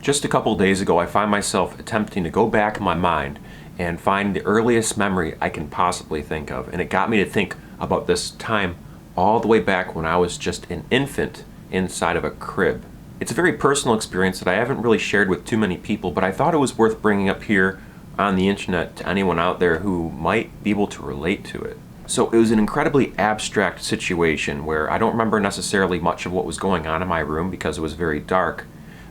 Just a couple days ago, I find myself attempting to go back in my mind and find the earliest memory I can possibly think of. And it got me to think about this time all the way back when I was just an infant inside of a crib. It's a very personal experience that I haven't really shared with too many people, but I thought it was worth bringing up here on the internet to anyone out there who might be able to relate to it. So it was an incredibly abstract situation where I don't remember necessarily much of what was going on in my room because it was very dark,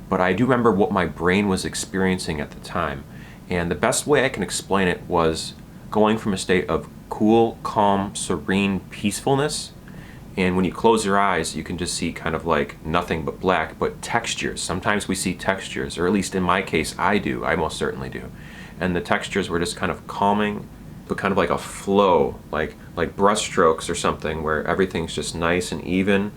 but I do remember what my brain was experiencing at the time. And the best way I can explain it was going from a state of cool, calm, serene peacefulness, and when you close your eyes you can just see kind of like nothing but black, but textures. Sometimes we see textures, or at least in my case I do, I most certainly do. And the textures were just kind of calming, but kind of like a flow, like brush strokes or something, where everything's just nice and even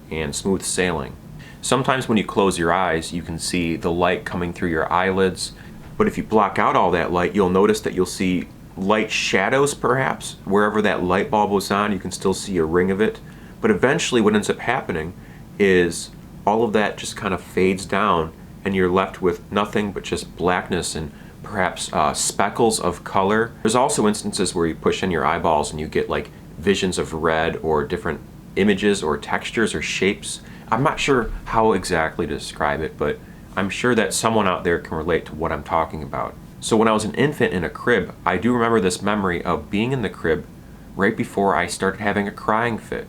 and smooth sailing. Sometimes when you close your eyes you can see the light coming through your eyelids, but if you block out all that light you'll notice that you'll see light shadows perhaps. Wherever that light bulb was on you can still see a ring of it, but eventually what ends up happening is all of that just kind of fades down and you're left with nothing but just blackness and perhaps speckles of color. There's also instances where you push in your eyeballs and you get like visions of red or different images or textures or shapes. I'm not sure how exactly to describe it, but I'm sure that someone out there can relate to what I'm talking about. So when I was an infant in a crib, I do remember this memory of being in the crib right before I started having a crying fit.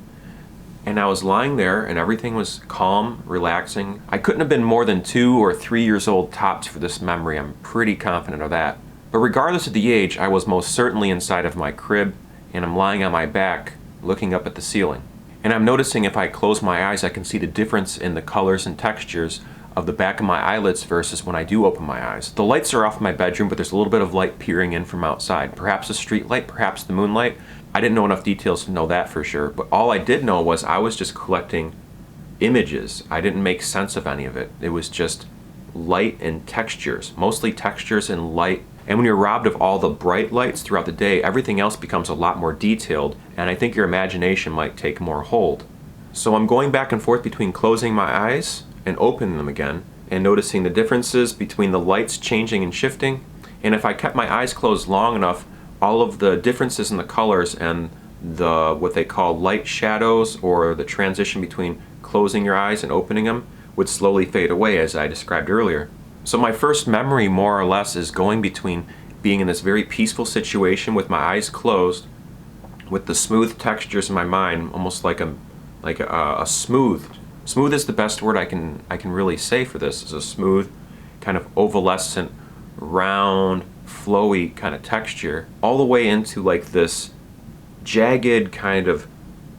And I was lying there and everything was calm, relaxing. I couldn't have been more than 2 or 3 years old tops for this memory, I'm pretty confident of that. But regardless of the age, I was most certainly inside of my crib and I'm lying on my back looking up at the ceiling. And I'm noticing if I close my eyes I can see the difference in the colors and textures of the back of my eyelids versus when I do open my eyes. The lights are off in my bedroom, but there's a little bit of light peering in from outside. Perhaps a street light, perhaps the moonlight. I didn't know enough details to know that for sure, but all I did know was I was just collecting images. I didn't make sense of any of it. It was just light and textures, mostly textures and light. And when you're robbed of all the bright lights throughout the day, everything else becomes a lot more detailed, and I think your imagination might take more hold. So I'm going back and forth between closing my eyes and opening them again, and noticing the differences between the lights changing and shifting. And if I kept my eyes closed long enough, all of the differences in the colors and the what they call light shadows, or the transition between closing your eyes and opening them, would slowly fade away, as I described earlier. So my first memory more or less is going between being in this very peaceful situation with my eyes closed, with the smooth textures in my mind, almost like a smooth is the best word I can really say for this. Is a smooth, kind of opalescent, round, flowy kind of texture, all the way into like this jagged kind of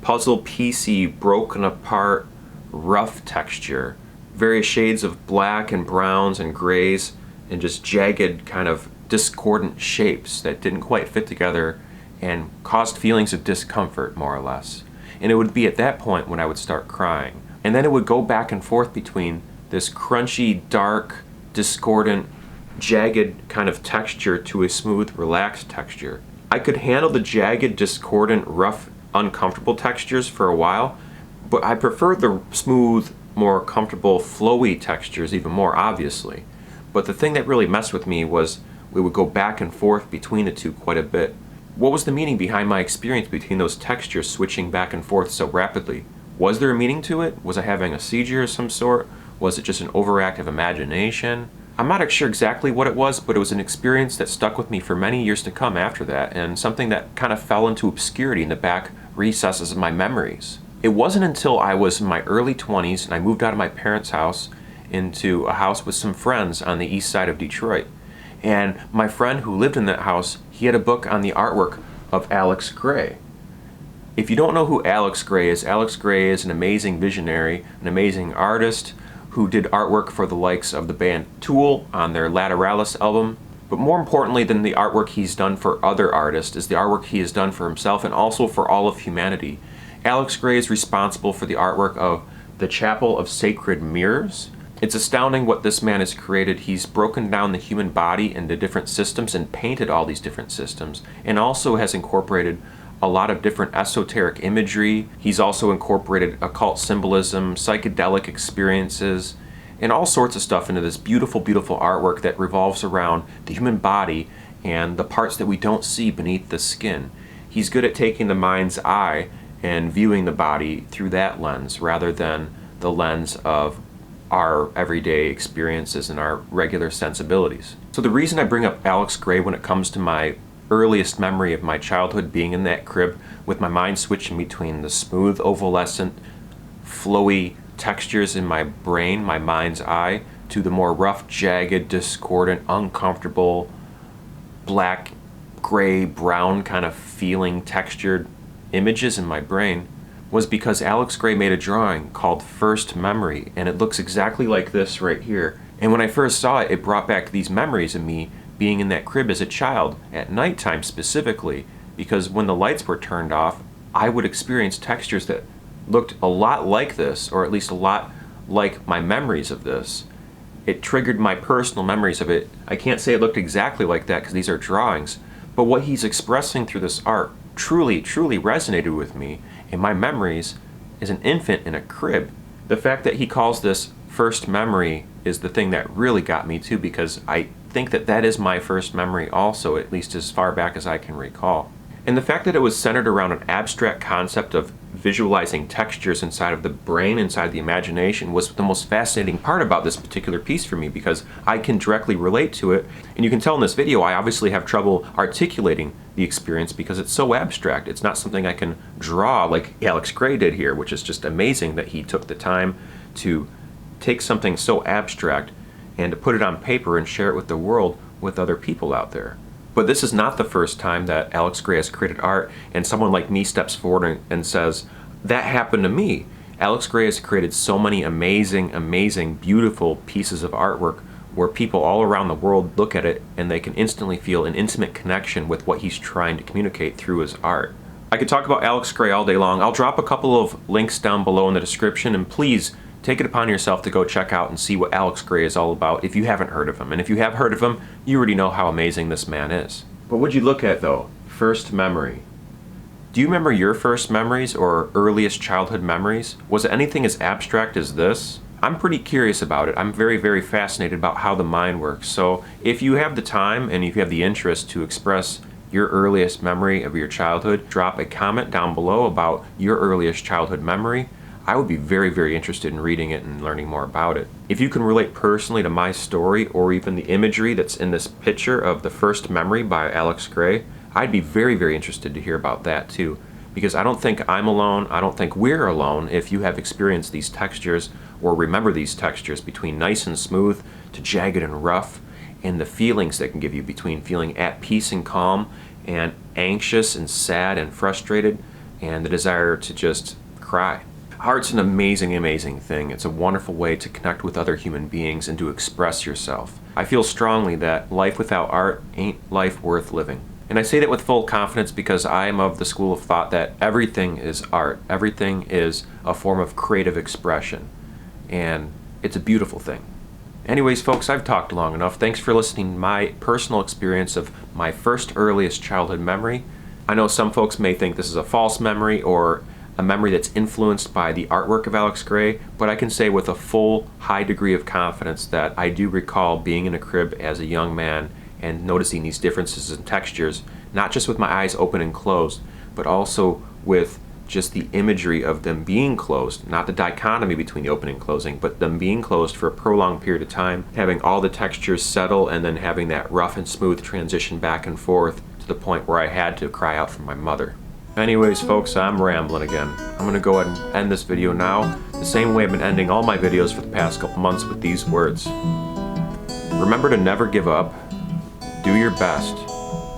puzzle piecey, broken apart, rough texture. Various shades of black and browns and grays, and just jagged kind of discordant shapes that didn't quite fit together and caused feelings of discomfort, more or less. And it would be at that point when I would start crying. And then it would go back and forth between this crunchy, dark, discordant, jagged kind of texture to a smooth, relaxed texture. I could handle the jagged, discordant, rough, uncomfortable textures for a while, but I preferred the smooth, more comfortable, flowy textures even more, obviously. But the thing that really messed with me was we would go back and forth between the two quite a bit. What was the meaning behind my experience between those textures switching back and forth so rapidly? Was there a meaning to it? Was I having a seizure of some sort? Was it just an overactive imagination? I'm not sure exactly what it was, but it was an experience that stuck with me for many years to come after that, and something that kind of fell into obscurity in the back recesses of my memories. It wasn't until I was in my early 20s and I moved out of my parents' house into a house with some friends on the east side of Detroit. And my friend who lived in that house, he had a book on the artwork of Alex Grey. If you don't know who Alex Grey is an amazing visionary, an amazing artist who did artwork for the likes of the band Tool on their Lateralis album. But more importantly than the artwork he's done for other artists is the artwork he has done for himself and also for all of humanity. Alex Grey is responsible for the artwork of the Chapel of Sacred Mirrors. It's astounding what this man has created. He's broken down the human body into different systems and painted all these different systems, and also has incorporated a lot of different esoteric imagery. He's also incorporated occult symbolism, psychedelic experiences, and all sorts of stuff into this beautiful, beautiful artwork that revolves around the human body and the parts that we don't see beneath the skin. He's good at taking the mind's eye and viewing the body through that lens rather than the lens of our everyday experiences and our regular sensibilities. So the reason I bring up Alex Grey when it comes to my earliest memory of my childhood being in that crib with my mind switching between the smooth, opalescent, flowy textures in my brain, my mind's eye, to the more rough, jagged, discordant, uncomfortable, black, gray, brown kind of feeling textured images in my brain, was because Alex Grey made a drawing called First Memory, and it looks exactly like this right here. And when I first saw it, it brought back these memories of me being in that crib as a child, at nighttime specifically, because when the lights were turned off, I would experience textures that looked a lot like this, or at least a lot like my memories of this. It triggered my personal memories of it. I can't say it looked exactly like that because these are drawings, but what he's expressing through this art truly, truly resonated with me in my memories as an infant in a crib. The fact that he calls this first memory is the thing that really got me too, because I think that that is my first memory also, at least as far back as I can recall. And the fact that it was centered around an abstract concept of visualizing textures inside of the brain, inside the imagination, was the most fascinating part about this particular piece for me, because I can directly relate to it. And you can tell in this video I obviously have trouble articulating the experience because it's so abstract. It's not something I can draw like Alex Grey did here, which is just amazing that he took the time to take something so abstract and to put it on paper and share it with the world, with other people out there. But this is not the first time that Alex Grey has created art and someone like me steps forward and says, that happened to me. Alex Grey has created so many amazing, amazing, beautiful pieces of artwork where people all around the world look at it and they can instantly feel an intimate connection with what he's trying to communicate through his art. I could talk about Alex Grey all day long. I'll drop a couple of links down below in the description, and please take it upon yourself to go check out and see what Alex Grey is all about if you haven't heard of him. And if you have heard of him, you already know how amazing this man is. But what'd you look at though? First memory. Do you remember your first memories or earliest childhood memories? Was it anything as abstract as this? I'm pretty curious about it. I'm very, very fascinated about how the mind works. So if you have the time and if you have the interest to express your earliest memory of your childhood, drop a comment down below about your earliest childhood memory. I would be very, very interested in reading it and learning more about it. If you can relate personally to my story or even the imagery that's in this picture of the first memory by Alex Grey, I'd be very, very interested to hear about that too. Because I don't think I'm alone, I don't think we're alone if you have experienced these textures or remember these textures between nice and smooth to jagged and rough, and the feelings they can give you between feeling at peace and calm and anxious and sad and frustrated and the desire to just cry. Art's an amazing, amazing thing. It's a wonderful way to connect with other human beings and to express yourself. I feel strongly that life without art ain't life worth living. And I say that with full confidence because I am of the school of thought that everything is art. Everything is a form of creative expression. And it's a beautiful thing. Anyways, folks, I've talked long enough. Thanks for listening to my personal experience of my first earliest childhood memory. I know some folks may think this is a false memory or a memory that's influenced by the artwork of Alex Grey, but I can say with a full, high degree of confidence that I do recall being in a crib as a young man and noticing these differences in textures, not just with my eyes open and closed, but also with just the imagery of them being closed, not the dichotomy between the opening and closing, but them being closed for a prolonged period of time, having all the textures settle, and then having that rough and smooth transition back and forth to the point where I had to cry out for my mother. Anyways, folks, I'm rambling again. I'm gonna go ahead and end this video now, the same way I've been ending all my videos for the past couple months with these words. Remember to never give up, do your best,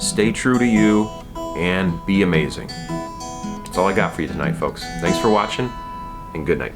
stay true to you, and be amazing. That's all I got for you tonight, folks. Thanks for watching, and good night.